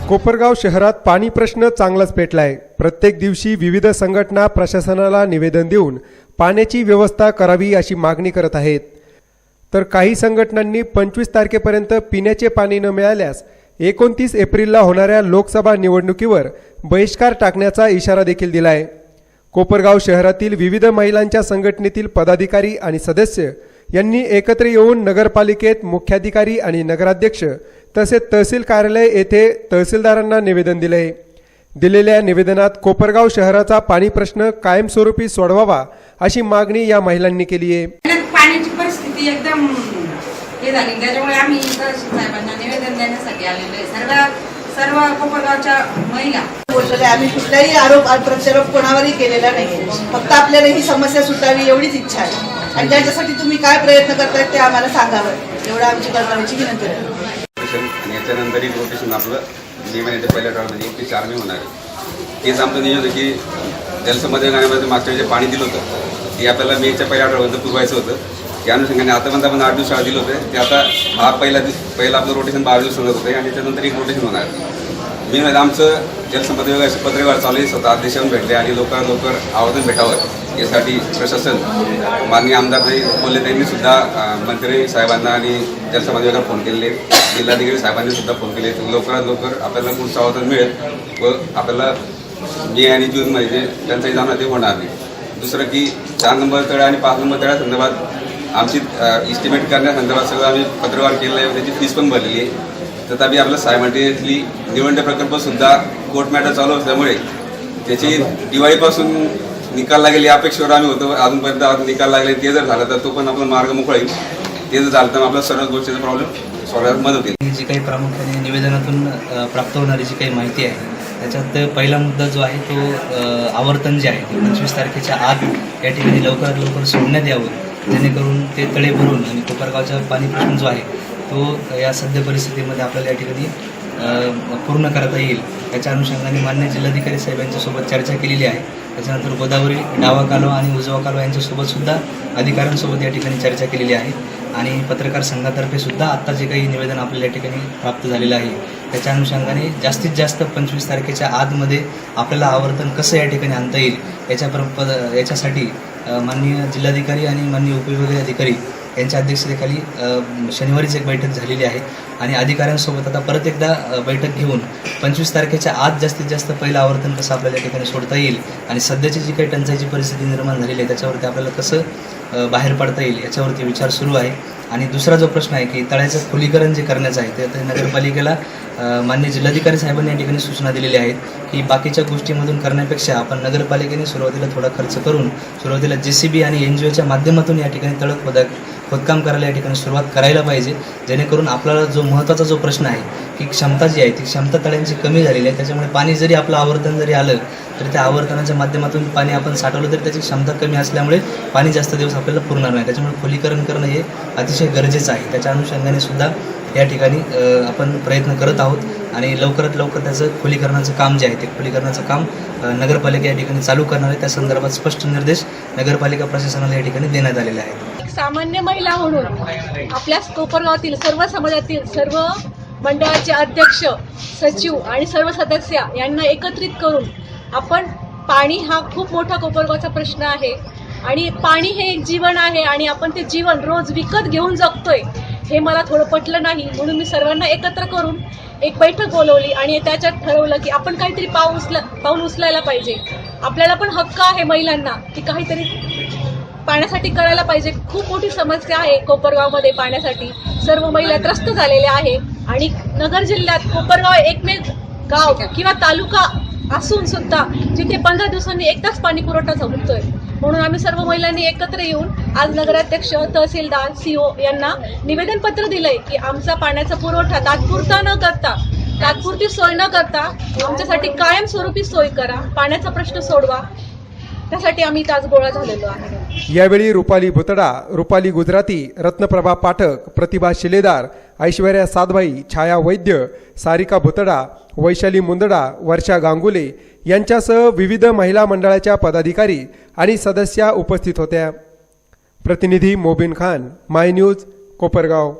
कोपरगाव शहरात पाणी प्रश्न चांगलाच पेटलाय। प्रत्येक दिवशी विविध संघटना प्रशासनाला निवेदन देऊन पाण्याची व्यवस्था करावी अशी मागणी करत आहेत। तर काही संघटनांनी 25 तारखेपर्यंत पिण्याचे पाणी न मिळाल्यास 29 एप्रिलला होणाऱ्या लोकसभा निवडणुकीवर बहिष्कार टाकण्याचा इशारा देखील दिलाय। कोपरगाव शहरातील विविध महिलांच्या संघटनेतील पदाधिकारी आणि सदस्य यांनी एकत्र येऊन नगरपालिकेत मुख्याधिकारी आणि नगराध्यक्ष तसेच तहसील कार्यालय येथे तहसीलदारांना निवेदन दिले। दिलेल्या निवेदनात कोपरगाव शहराचा पाणी प्रश्न कायमस्वरूपी सोडवावा अशी मागणी या महिलांनी केली आहे। पाण्याची परिस्थिती एकदम हे झाली, त्याच्यामुळे आम्ही साहेबांना निवेदन देण्यासाठी आलेलो आहे। सर्व कोपरगावच्या महिला बोललेले आम्ही कुठलाही आरोप प्रत्यारोप कोणावरही केलेला नाही, फक्त आपल्याला ही समस्या सुटावी एवढीच इच्छा आहे आणि त्याच्यासाठी तुम्ही काय प्रयत्न करताय ते आम्हाला सांगावं, एवढं आमची कळकळीची विनंती आहे। आणि याच्यानंतर एक रोटेशन आपलं मे महिन्याच्या पहिल्या आठवड्यामध्ये 1 ते 4 मे होणार आहे। तेच आमचं नियोजन आहे की जलसंपदा गाण्यामध्ये मागच्या जे पाणी दिलं होतं ते आपल्याला मेच्या पहिल्या आठवड्यापर्यंत पुरवायचं होतं। त्या अनुषंगाने आतापर्यंत आपण 8 दिवस दिलं होतं, ते आता हा पहिला आपलं रोटेशन 12 दिवस होत आहे आणि त्यानंतर एक रोटेशन होणार आहे। मी आमचं जलसंपदा विभागाचे पत्रव्यवहार चालू आहे, स्वतः आदेशावरून भेटले आणि लवकरात लवकर आवर्जून भेटावं यासाठी प्रशासन माननीय आमदार बोलले, त्यांनी सुद्धा मंत्री साहेबांना आणि जलसंपदा विभागाला फोन केलेले, जिल्हाधिकारी साहेबांनी सुद्धा फोन केले। लवकरात लवकर आपल्याला पुढचं आवर्जन मिळेल व आपल्याला मे आणि जूनमध्ये जे टंचाई जाणार ते होणार नाही। दुसरं की 4 नंबर तळ्या आणि 5 नंबर तळ्यासंदर्भात आमची इस्टिमेट करण्यासंदर्भात सगळं आम्ही पत्रव्यवहार केलेला आहे, त्याची फीस पण भरलेली आहे। तथापि आपलं सायमल्टेनियसली निवडणूक प्रकल्पसुद्धा कोर्ट मॅटर चालू असल्यामुळे त्याची दिवाळीपासून निकाल लागेल या अपेक्षेवर आम्ही होतो। अजूनपर्यंत निकाल लागले, ते जर झालं तर तो पण आपला मार्ग मोकळा येईल। ते जर झालं तर आपल्या सर्व गोष्टीचा प्रॉब्लेम सॉल्व्ह मदत होईल। जी काही प्रामुख्याने निवेदनातून प्राप्त होणारी जी काही माहिती आहे त्याच्यात पहिला मुद्दा जो आहे तो आवर्तन जे आहे ते 25 तारखेच्या आत या ठिकाणी लवकरात लवकर सोडण्यात यावं, जेणेकरून ते तळे भरून आणि कोपरगावचा पाणी प्रश्न जो आहे तो या सद्य परिस्थितीमध्ये आपल्याला या ठिकाणी पूर्ण करता येईल। त्याच्या अनुषंगाने मान्य जिल्हाधिकारी साहेब यांच्यासोबत चर्चा केलेली आहे। त्याच्यानंतर गोदावरी डावा कालवा आणि उजवा कालवा यांच्यासोबत सुद्धा अधिकाऱ्यांसोबत या ठिकाणी चर्चा केलेली आहे आणि पत्रकार संघातर्फे सुद्धा आत्ता जे काही निवेदन आपल्याला या ठिकाणी प्राप्त झालेलं आहे त्याच्या अनुषंगाने जास्तीत जास्त 25 तारखेच्या आतमध्ये आपल्याला आवर्तन कसं या ठिकाणी आणता येईल याच्यासाठी माननीय जिल्हाधिकारी आणि माननीय उपविभागीय अधिकारी यांच्या अध्यक्षतेखाली शनिवारीच एक बैठक झालेली आहे आणि अधिकाऱ्यांसोबत आता परत एकदा बैठक घेऊन 25 तारखेच्या आत जास्तीत जास्त पहिलं आवर्तन कसं आपल्याला या ठिकाणी सोडता येईल आणि सध्याची जी काही टंचाईची परिस्थिती निर्माण झालेली आहे त्याच्यावरती आपल्याला कसं बाहेर पडता येईल याच्यावरती विचार सुरू आहे। आणि दुसरा जो प्रश्न आहे की तळ्याचं खोलीकरण जे करण्याचं आहे ते नगरपालिकेला मान्य जिल्हाधिकारी साहेबांनी या ठिकाणी सूचना दिलेल्या आहेत की बाकीच्या गोष्टीमधून करण्यापेक्षा आपण नगरपालिकेने सुरुवातीला थोडा खर्च करून सुरुवातीला JCB आणि NGOच्या माध्यमातून या ठिकाणी तळ खोदकाम करायला या ठिकाणी सुरुवात करायला पाहिजे, जेणेकरून आपल्याला जो महत्त्वाचा जो प्रश्न आहे की क्षमता जी आहे ती क्षमता तळ्यांची कमी झालेली आहे। त्याच्यामुळे पाणी जरी आपलं आवर्तन जरी आलं तरी त्या आवर्तनाच्या माध्यमातून पाणी आपण साठवलं तरी त्याची क्षमता कमी असल्यामुळे पाणी जास्त दिवस आपल्याला पुरणार नाही। त्याच्यामुळे खोलीकरण करणं हे अतिशय गरजेचं आहे। त्याच्या अनुषंगाने सुद्धा या ठिकाणी आपण प्रयत्न करत आहोत आणि लवकरात लवकर त्याचं खोलीकरणाचं काम जे आहे ते खोलीकरणाचं काम नगरपालिका या ठिकाणी चालू करणार आहे। त्या संदर्भात स्पष्ट निर्देश नगरपालिका प्रशासनाला या ठिकाणी देण्यात आलेले आहेत। सामान्य महिला म्हणून आपल्या कोपरगावातील सर्व समाजातील सर्व मंडळाचे अध्यक्ष, सचिव आणि सर्व सदस्य यांना एकत्रित करून आपण पाणी हा खूप मोठा कोपरगावचा प्रश्न आहे आणि पाणी हे एक जीवन आहे आणि आपण ते जीवन रोज विकत घेऊन जगतोय हे मला थोडं पटलं नाही, म्हणून मी सर्वांना एकत्र करून एक बैठक बोलवली आणि त्याच्यात ठरवलं की आपण काहीतरी पाऊल उचलायला पाहिजे। आपल्याला पण हक्क आहे महिलांना की काहीतरी पाण्यासाठी करायला पाहिजे। खूप मोठी समस्या आहे कोपरगावमध्ये पाण्यासाठी, सर्व महिला त्रस्त झालेल्या आहे आणि नगर जिल्ह्यात कोपरगाव एकमेव गाव किंवा तालुका असून सुद्धा जिथे 15 दिवसांनी एकदाच पाणी पुरवठा होतोय। म्हणून आम्ही सर्व महिलांनी एकत्र येऊन आज नगराध्यक्ष, तहसीलदार, CO यांना निवेदन पत्र दिलंय की आमचा पाण्याचा पुरवठा तात्पुरती सोय न करता आमच्यासाठी कायमस्वरूपी सोय करा, पाण्याचा प्रश्न सोडवा, त्यासाठी आम्ही आज गोळा झालेलो आहे। यावेळी रुपाली भुतडा, रुपाली गुजराती, रत्नप्रभा पाठक, प्रतिभा शिलेदार, ऐश्वर्या साधभाई, छाया वैद्य, सारिका भुतडा, वैशाली मुंदडा, वर्षा गांगुले यांच्यासह विविध महिला मंडळाच्या पदाधिकारी आणि सदस्या उपस्थित होत्या। प्रतिनिधी मोबिन खान, माय न्यूज, कोपरगाव।